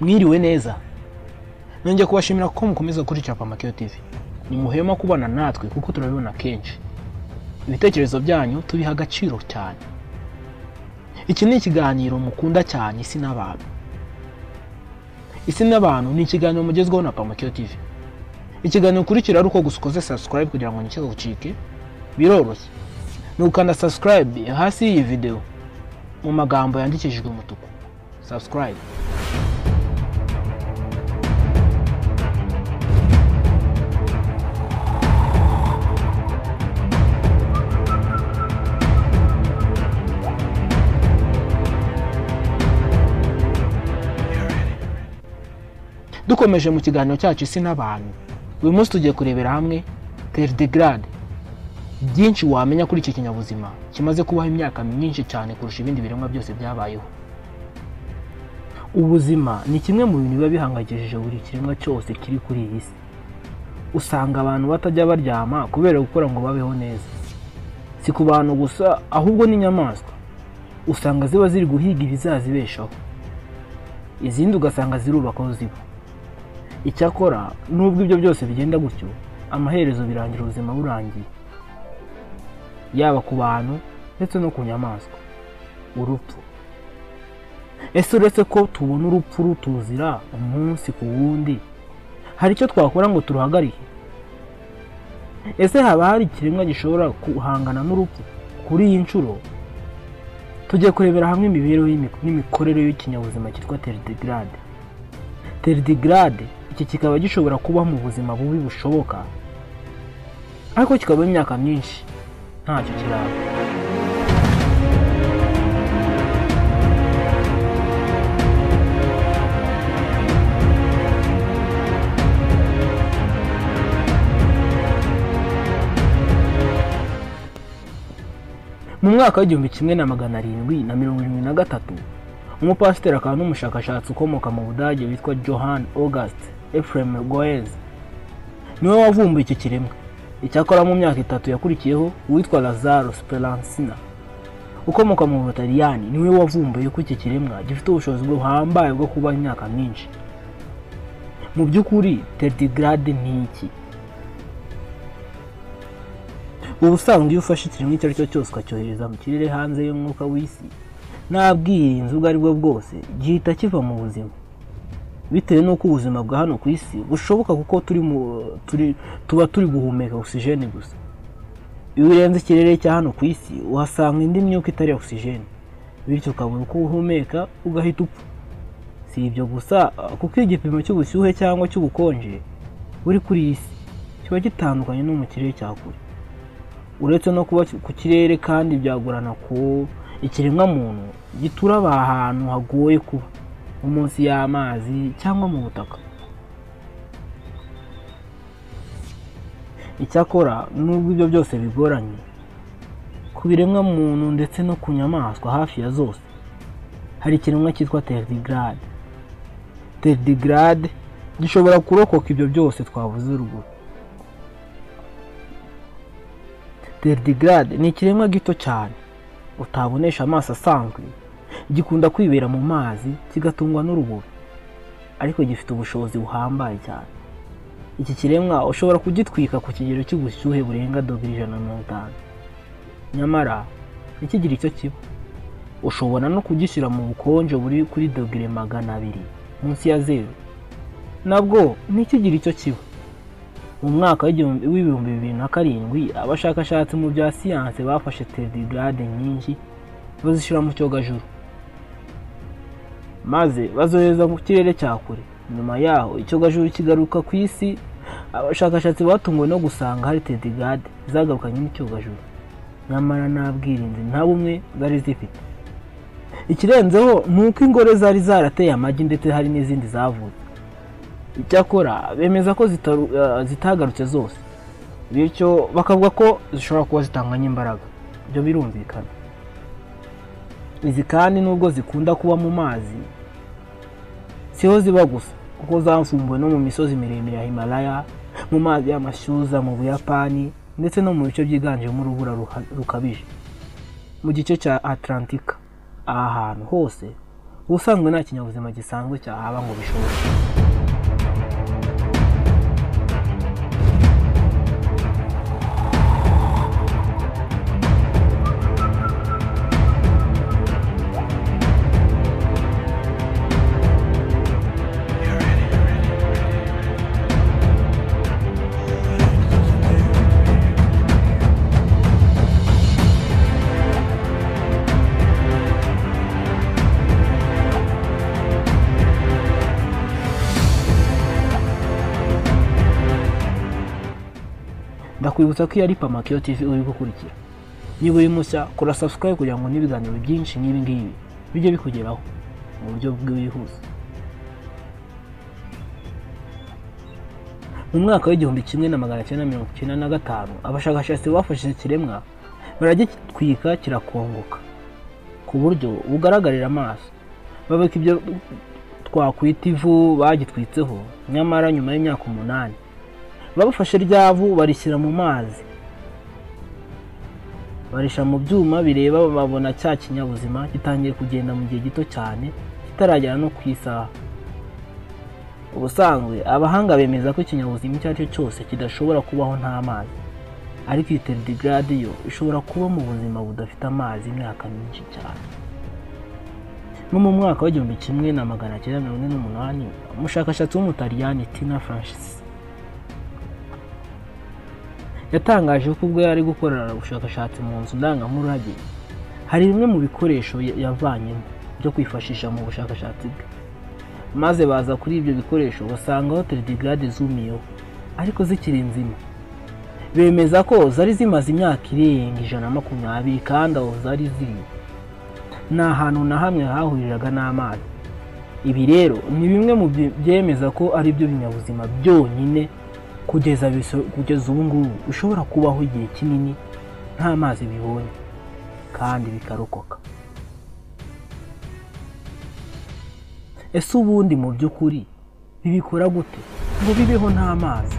Mwiriwe neza. Nongeye kubashimira ko mukomeza kuri Chapa Makeo TV. Ni muhema kubana natwe kuko turabibona kenshi. Ibitekerezo byanyu tubiha agaciro cyane. Iki ni ikiganiro mukunda cyane Isi n'abantu. Isi n'abantu ni ikiganiro mugezweho na Chapa Makeo TV. Ikiganiro kurikira ari uko gusukoze subscribe kugira ngo nicyo gucike. Biroroshye. Nukanda subscribe hasi iyi video mu magambo yandikishijwe umutuku. Subscribe. Dukomeje mu kiganiro cyacu Isi n'abantu. Uyu munsi tugiye kurebera hamwe tardigrade. Byinshi wamenya kuri iki kinyabuzima kimaze kubaho imyaka myinshi cyane kurusha ibindi biremwa byose byabayeho. Ubuzima ni kimwe mu bintu biba bihangayikishije buri kiremwa cyose kiri kuri iyi si. Usanga abantu batajya baryama kubera gukora ngo babeho neza. Si ku bantu gusa ahubwo n'inyamaswa. Usanga ziba ziri guhiga ibizazibeshaho. Izindi ugasanga zirubaka aho ziba. Icyakora nubwo ibyo byose bigenda gutyo, amaherezo birangira ubuzima burangiye. Yaba ku bantu ndetse no ku nyamaswa. Urupfu. Ese uretse ko tubona urupfu rutuzira umunsi ku wundi, hari icyo twakora ngo turuhagarike? Ese haba hari ikiremwa gishobora guhangana n'urupfu kuri iyi nshuro? Tugiye kurebera hamwe imibereho n'imikorere y'ikinyabuzima cyitwa tardigrade. Tardigrade iki kikaba gishobora kuba mu buzima bubi bushoboka, ariko kikaba imyaka myinshi ntacyo kiraba. Mu mwaka w'1773 umupasiteri akaba n'umushakashatsi ukomoka mu Budage witwa Johann August Ephraim Goetz niwe wavumbuye iki kiremwa. Icyakora mu myaka 3 yakurikiyeho uwitwa Lazzaro Spallanzani ukomoka mu Butaliyani niwe wavumbuye ko iki kiremwa gifite ubushobozi buhambaye bwo kuba imyaka myinshi. Mu by'ukuri tardigrade ni iki? Ubusanzwe iyo ufashe ikiremwa icyo ari cyo cyose ukacyohereza mu kirere hanze y'umwuka w'isi, nta bwirinzi ubwo ari bwo bwose gihita kiva mu buzima, bitewe n'uko ubuzima bwa hano ku isi bushoboka kuko tuba turi guhumeka oxygene gusa. Iyo urenze ikirere cya hano ku isi uhasanga indi myuka itari oxygene, bityo ukabura uko uhumeka ugahita upfa. Si ibyo gusa kuko igipimo cy'ubushyuhe cyangwa cy'ubukonje buri kuri iyi si kiba gitandukanye no mu kirere cya kure. Uretse no kuba ku kirere kandi byagurana ko ikiremwa muntu gitura ahantu hagoye kuba, munsi y'amazi cyangwa mu butaka. Icyakora nubwo ibyo byose bigoranye ku biremwa muntu ndetse no ku nyamaswa hafi ya zose, hari ikiremwa cyitwa tardigrade. Tardigrade gishobora kurokoka ibyo byose twavuze ruguru. Tardigrade ni ikiremwa gito cyane utabonesha amaso asanzwe, gikunda kwibera mu mazi kigatungwa n'urubura, ariko gifite ubushobozi buhambaye cyane. Iki kiremwa ushobora kugitwika ku kigero cy'ubushyuhe burenga dogere 150. Nyamara ikigira icyo kiba, ushobora no kugishyira mu bukonje buri kuri dogere 200 munsi ya zero, nabwo ntikigira icyo kiba. Mu mwaka w'2007 abashakashatsi mu bya siyanse bafashe tardigrade nyinshi bazishyira mu cyogajuru, maze bazohereza mu kirere cya kure. Nyuma yaho icyogajuru kigaruka ku isi. Abashakashatsi batunguwe no gusanga hari tardigrade zagarukanye n'icyogajuru, nyamara nta bwirinzi nta bumwe zari zifite. Ikirenzeho nuko ingore zari zarateye amagi ndetse hari n'izindi zavutse. Icyakora bemeza ko zitagarutse zose, bityo bakavuga ko zishobora kuba zitanganya imbaraga. Ibyo birumvikana. Izi kandi nubwo zikunda kuba mu mazi, siho ziba gusa kuko zavumbuwe no mu misozi miremire ya Himalaya, mu mazi y'amashyuza mu Buyapani ndetse no mu bice byiganjemo urubura rukabije mu gice cya Atlantika. Aha hantu hose ubusanzwe nta kinyabuzima gisanzwe cyahaba ngo bishoboke. Ndakwibutsa ko ari Pamakeo TV uri gukurikira. Niba uri mushya, kora subscribe kugira ngo n'ibiganiro byinshi nk'ibi ngibi bijye bikugeraho mu buryo bwihuse. Mu mwaka w'igihumbi kimwe na magana cyenda mirongo icyenda na gatanu, abashakashatsi bafashije ikiremwa baragitwika kirakongoka ku buryo bugaragarira amaso. Babeka ibyo twakwita ivu bagitwitseho, nyamara nyuma y'imyaka 8 babafashe ryavu barishyira mu mazi, barisha mu byuma bireba, babona cya kinyabuzima gitangiye kugenda mu gihe gito cyane kitaragera no kwisaha. Ubusanzwe abahanga bemeza ko ikinyabuzima icyo ari cyo cyose kidashobora kubaho nta mazi, ariko iyi tardigrade yo ishobora kuba mu buzima budafite amazi imyaka myinshi cyane. No mu mwaka w'igihumbi kimwe na magana cyenda mirongo ine n'umunani, umushakashatsi w'umutaliyani Tina Francis yatangaje ko ubwo yari gukorera ubushakashatsi mu nzu ndangamurage hari bimwe mu bikoresho yavanyemo byo kwifashisha mu bushakashatsi bwe, maze baza kuri ibyo bikoresho basangaho tardigrade zumiyeho ariko zikiri nzima. Bemeza ko zari zimaze imyaka irenga 120 kandi aho zari ziri nta hantu na hamwe hahuriraga n'amazi. Ibi rero ni bimwe mu byemeza ko ari byo binyabuzima byonyine kugeza ubu ngubu ushobora kubaho igihe kinini nta mazi bibonye kandi bikarokoka. Ese ubundi mu by'ukuri bibikora gute ngo bibeho nta mazi?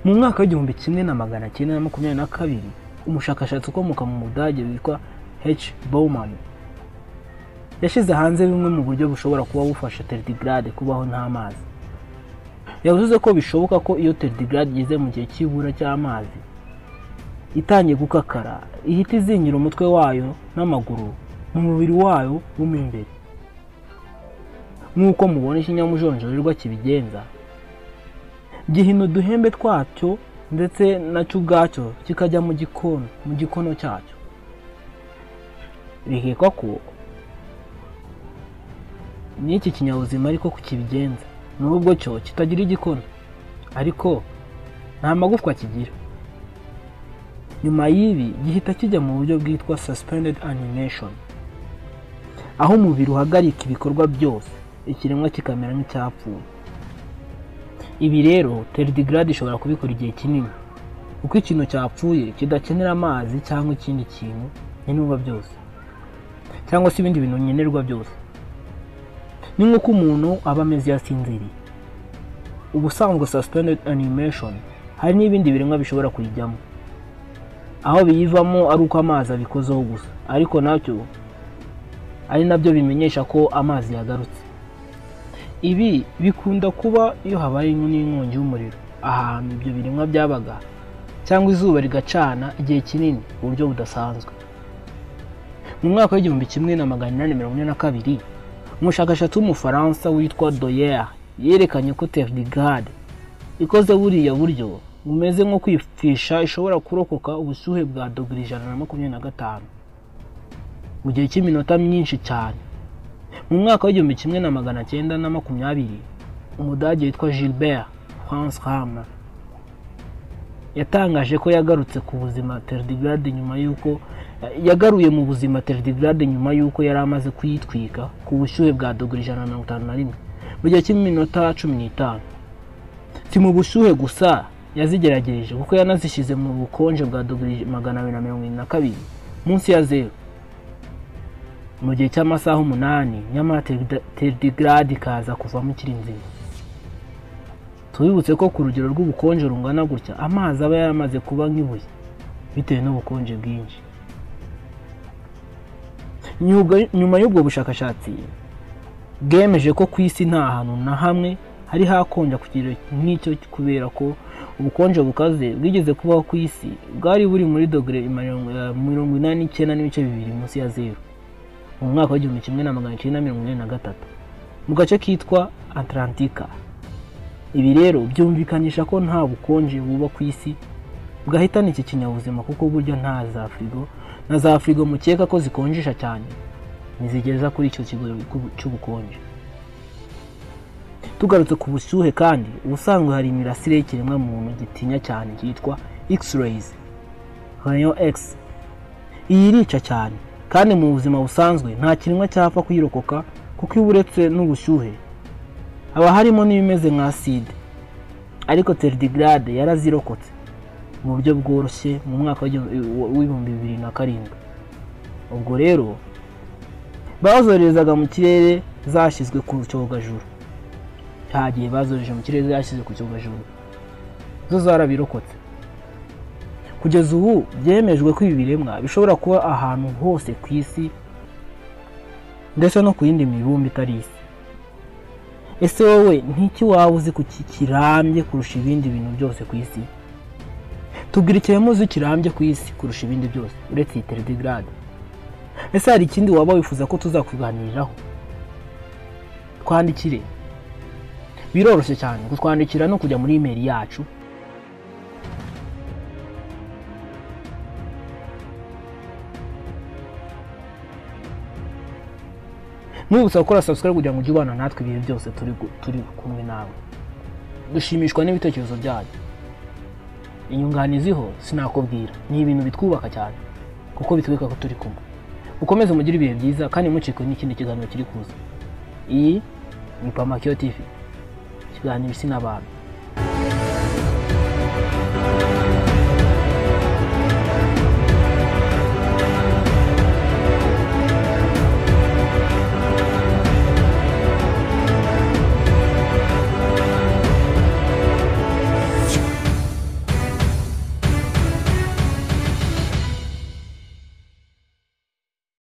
Mu mwaka w'igihumbi kimwe na magana cyenda na makumyabiri na kabiri, umushakashatsi ukomoka mu Budage witwa H. Baumann yashyize hanze bimwe mu buryo bushobora kuba bufasha tardigrade kubaho nta mazi. Yavuze ko bishoboka ko iyo tardigrade igeze mu gihe cy'ibura cy'amazi itangiye gukakara, ihita izingira umutwe wayo n'amaguru mu mubiri wayo wo imbere, nk'uko mubona ikinyamujonjorerwa kibigenza. Gihino uduhembe twacyo ndetse nacyo ubwacyo kikajya mu gikono cyacyo. Bikekwa ko n'iki kinyabuzima ariko kukibigenza, nubwo cyo kitagira igikono ariko nta magufwa kigira. Nyuma y'ibi gihita kijya mu buryo bwitwa suspended animation, aho umubiri uhagarika ibikorwa byose, ikiremwa kikamera nk'icyapfuye. Ibi rero tardigrade ishobora kubikora igihe kinini, kuko ikintu cyapfuye kidakenera amazi cyangwa ikindi kintu nkenerwa byose, cyangwa se ibindi bintu nkenerwa byose. Ni nk'uko umuntu aba ameze yasinziriye. Ubusanzwe suspended animation hari n'ibindi biremwa bishobora kuyijyamo, aho biyivamo ari uko amazi abikozeho gusa, ariko nacyo ari nabyo bimenyesha ko amazi yagarutse. Ibi bikunda kuba iyo habaye n'inkongi y'umuriro ahantu ibyo biremwa byabaga, cyangwa izuba rigacana igihe kinini mu buryo budasanzwe. Mu mwaka w'igihumbi kimwe na magana inani mirongo ine na kabiri, umushakashatsi w'umufaransa witwa Doyer yerekanye ko tardigrade ikoze buriya buryo bumeze nko kwipfisha ishobora kurokoka ubushyuhe bwa dogere 125 mu gihe cy'iminota myinshi cyane. Mu mwaka w'igihumbi kimwe na magana cyenda na makumyabiri, Umudage witwa Gilbert Franz Hammer yatangaje ko yagarutse ku buzima tardigrade nyuma yuko yagaruye mu buzima tardigrade nyuma yuko yari amaze kuyitwika ku bushyuhe bwa dogere 151 mu gihe cy'iminota 15. si mu bushuhe gusa yazigerageje kuko yanazishize mu bukonje bwa dogere 272 munsi ya zero mu gihe cy'amasaha 8, nyamara tardigrade ikaza kuvamo ikiri nzima. Tubibutse ko ku rugero rw'ubukonje rungana gutya amazi aba yaramaze kuba nk'ibuye bitewe n'ubukonje bwinshi. Nyuma y'ubwo bushakashatsi bwemeje ko ku isi nta hantu na hamwe hari hakonja kugira nk'icyo kubera ko ubukonje bukaze bwigeze kubaho ku isi bwari buri muri dogere 89.2 munsi ya zero mu mwaka wa 1943 mu gace kitwa Atlantika. Ibi rero byumvikanisha ko nta bukonje buba ku isi bwahitana iki kinyabuzima kuko burya nta za frigo mukeka ko zikonjesha cyane nizigeza kuri icyo kigo cy'ubukonje. Tugarutse ku bushyuhe kandi ubusanzwe hari imirasire y'ikiremwa muntu gitinya cyane cyitwa X-rays, rayon X. Iyi irica cyane kandi mu buzima busanzwe nta kiremwa cyapfa kuyirokoka kuko iburetse n'ubushyuhe haba harimo n'ibimeze nka acide, ariko tardigrade yarazirokotse mu buryo bworoshye mu mwaka wa 2007. Ubwo rero bazorerezaga mu kirere zashyizwe ku cyogajuru. Cyagiye bazoreje mu kirere zashyizwe ku cyogajuru zo zarabirokotse. Kugeza ubu byemejwe ko ibi biremwa bishobora kuba ahantu hose ku isi ndetse no ku yindi mibumbe itari isi. Ese wowe ntiki waba uzi ku kirambye kurusha ibindi bintu byose ku isi? Tubwire ikimuzi kirambye ku isi kurusha ibindi byose uretse tardigrade. Ese hari ikindi waba wifuza ko tuzakuganiraho? Twandikire. Biroroshye cyane kutwandikira no kujya muri email yacu mwibutsa gukora subscribe kugira ngo ujye ubana natwe ibihe byose turi kumwe nawe. Dushimishwa n'ibitekerezo byanyu. Inyunganiziho sinakubwira ni ibintu bitwubaka cyane kuko bitweka ko turi kumwe. Ukomeze mugire ibihe byiza kandi mucikwe n'ikindi kiganiro kiri kuza. Iyi ni Pamakio TV, ikiganiro isi n'abantu.